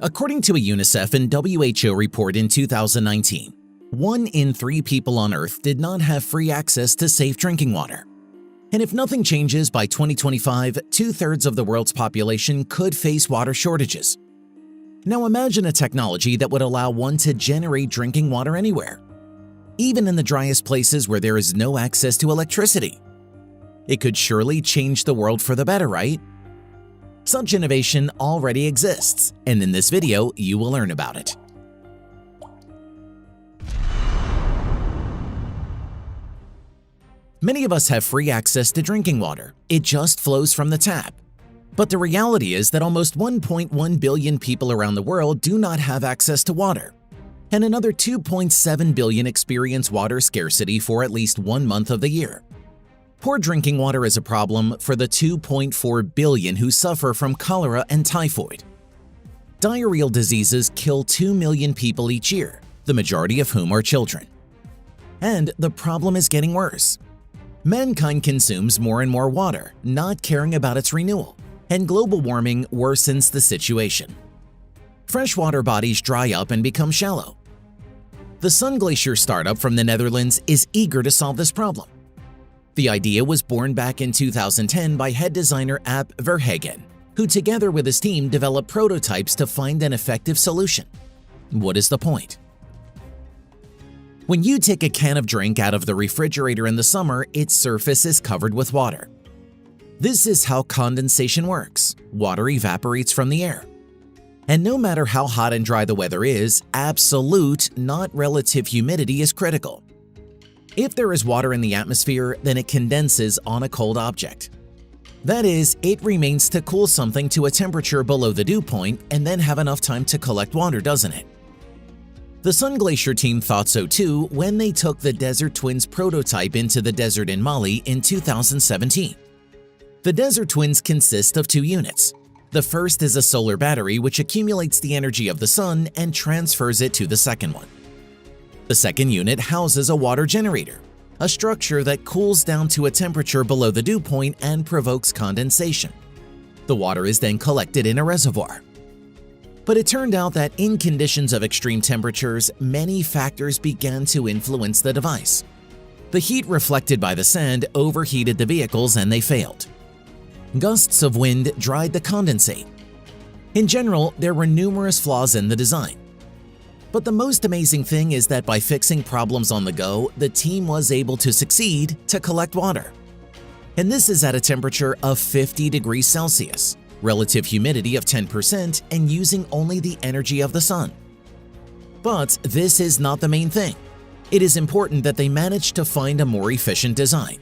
According to a UNICEF and WHO report in 2019, 1 in 3 people on Earth did not have free access to safe drinking water. And if nothing changes by 2025, 2/3 of the world's population could face water shortages. Now imagine a technology that would allow one to generate drinking water anywhere, even in the driest places where there is no access to electricity. It could surely change the world for the better, right? Such innovation already exists, and in this video, you will learn about it. Many of us have free access to drinking water. It just flows from the tap. But the reality is that almost 1.1 billion people around the world do not have access to water, and another 2.7 billion experience water scarcity for at least 1 month of the year. Poor drinking water is a problem for the 2.4 billion who suffer from cholera and typhoid. Diarrheal diseases kill 2 million people each year, the majority of whom are children. And the problem is getting worse. Mankind consumes more and more water, not caring about its renewal, and global warming worsens the situation. Freshwater bodies dry up and become shallow. The Sun Glacier startup from the Netherlands is eager to solve this problem. The idea was born back in 2010 by head designer Aap Verhagen, who together with his team developed prototypes to find an effective solution. What is the point? When you take a can of drink out of the refrigerator in the summer, its surface is covered with water. This is how condensation works. Water evaporates from the air. And no matter how hot and dry the weather is, absolute, not relative humidity is critical. If there is water in the atmosphere, then it condenses on a cold object. That is, it remains to cool something to a temperature below the dew point and then have enough time to collect water, doesn't it? The Sun Glacier team thought so too when they took the Desert Twins prototype into the desert in Mali in 2017. The Desert Twins consist of 2 units. The first is a solar battery which accumulates the energy of the sun and transfers it to the second one. The second unit houses a water generator, a structure that cools down to a temperature below the dew point and provokes condensation. The water is then collected in a reservoir. But it turned out that in conditions of extreme temperatures, many factors began to influence the device. The heat reflected by the sand overheated the vehicles and they failed. Gusts of wind dried the condensate. In general, there were numerous flaws in the design. But the most amazing thing is that by fixing problems on the go, the team was able to succeed to collect water. And this is at a temperature of 50 degrees Celsius, relative humidity of 10%, and using only the energy of the sun. But this is not the main thing. It is important that they managed to find a more efficient design.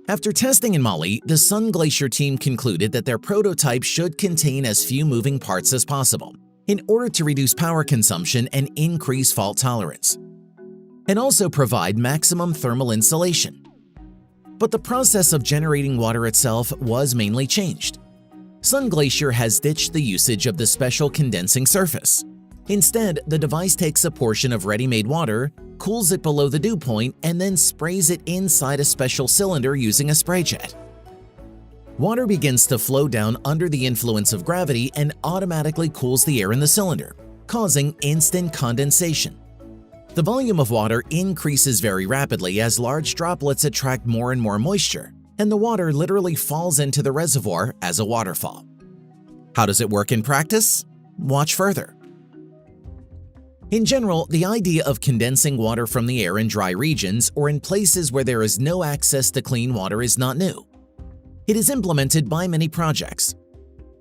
After testing in Mali, the Sun Glacier team concluded that their prototype should contain as few moving parts as possible, in order to reduce power consumption and increase fault tolerance, and also provide maximum thermal insulation. But the process of generating water itself was mainly changed. Sun Glacier has ditched the usage of the special condensing surface. Instead, the device takes a portion of ready-made water, cools it below the dew point, and then sprays it inside a special cylinder using a spray jet. Water begins to flow down under the influence of gravity and automatically cools the air in the cylinder, causing instant condensation. The volume of water increases very rapidly as large droplets attract more and more moisture, and the water literally falls into the reservoir as a waterfall. How does it work in practice? Watch further. In general, the idea of condensing water from the air in dry regions or in places where there is no access to clean water is not new. It is implemented by many projects,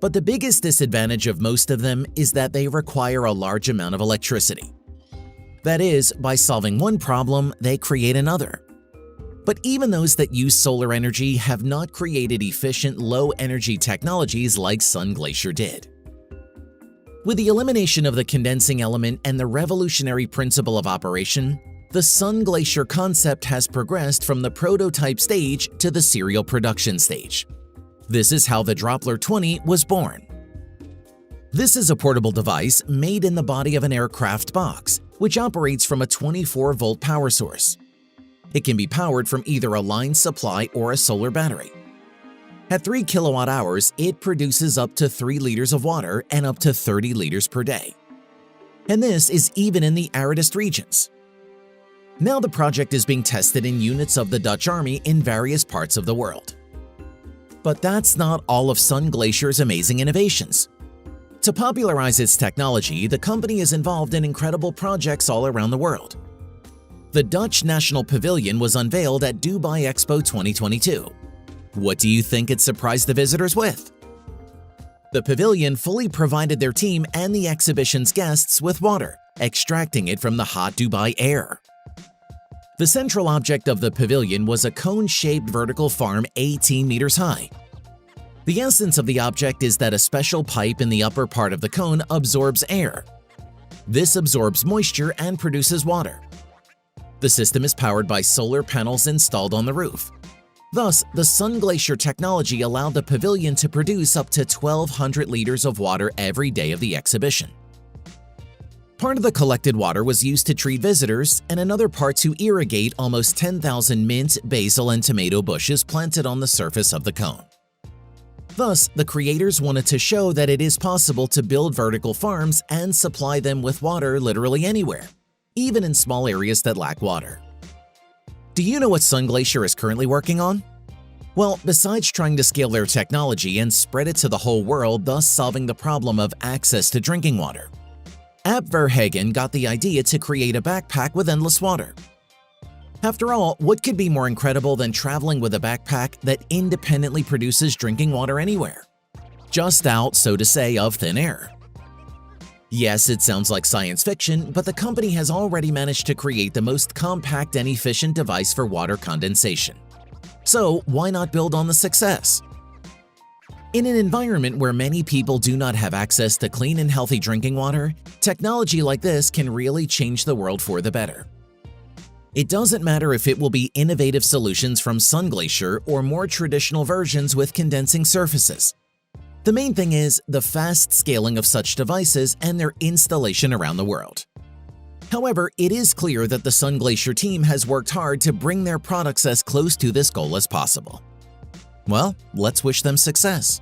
but the biggest disadvantage of most of them is that they require a large amount of electricity. That is, by solving one problem, they create another. But even those that use solar energy have not created efficient low-energy technologies like Sun Glacier did. With the elimination of the condensing element and the revolutionary principle of operation, the Sun Glacier concept has progressed from the prototype stage to the serial production stage. This is how the Driarrheal 20 was born. This is a portable device made in the body of an aircraft box, which operates from a 24-volt power source. It can be powered from either a line supply or a solar battery. At 3 kilowatt hours, it produces up to 3 liters of water and up to 30 liters per day. And this is even in the aridest regions. Now the project is being tested in units of the Dutch Army in various parts of the world. But that's not all of Sun Glacier's amazing innovations. To popularize its technology, the company is involved in incredible projects all around the world. The Dutch National Pavilion was unveiled at Dubai Expo 2022. What do you think it surprised the visitors with? The pavilion fully provided their team and the exhibition's guests with water, extracting it from the hot Dubai air. The central object of the pavilion was a cone-shaped vertical farm 18 meters high. The essence of the object is that a special pipe in the upper part of the cone absorbs air. This absorbs moisture and produces water. The system is powered by solar panels installed on the roof. Thus, the Sun Glacier technology allowed the pavilion to produce up to 1,200 liters of water every day of the exhibition. Part of the collected water was used to treat visitors and another part to irrigate almost 10,000 mint, basil, and tomato bushes planted on the surface of the cone. Thus, the creators wanted to show that it is possible to build vertical farms and supply them with water literally anywhere, even in small areas that lack water. Do you know what Sun Glacier is currently working on? Well, besides trying to scale their technology and spread it to the whole world, thus solving the problem of access to drinking water, Ab Verhagen got the idea to create a backpack with endless water. After all, what could be more incredible than traveling with a backpack that independently produces drinking water anywhere? Just out, so to say, of thin air. Yes, it sounds like science fiction, but the company has already managed to create the most compact and efficient device for water condensation. So why not build on the success? In an environment where many people do not have access to clean and healthy drinking water, technology like this can really change the world for the better. It doesn't matter if it will be innovative solutions from Sun Glacier or more traditional versions with condensing surfaces. The main thing is the fast scaling of such devices and their installation around the world. However, it is clear that the Sun Glacier team has worked hard to bring their products as close to this goal as possible. Well, let's wish them success.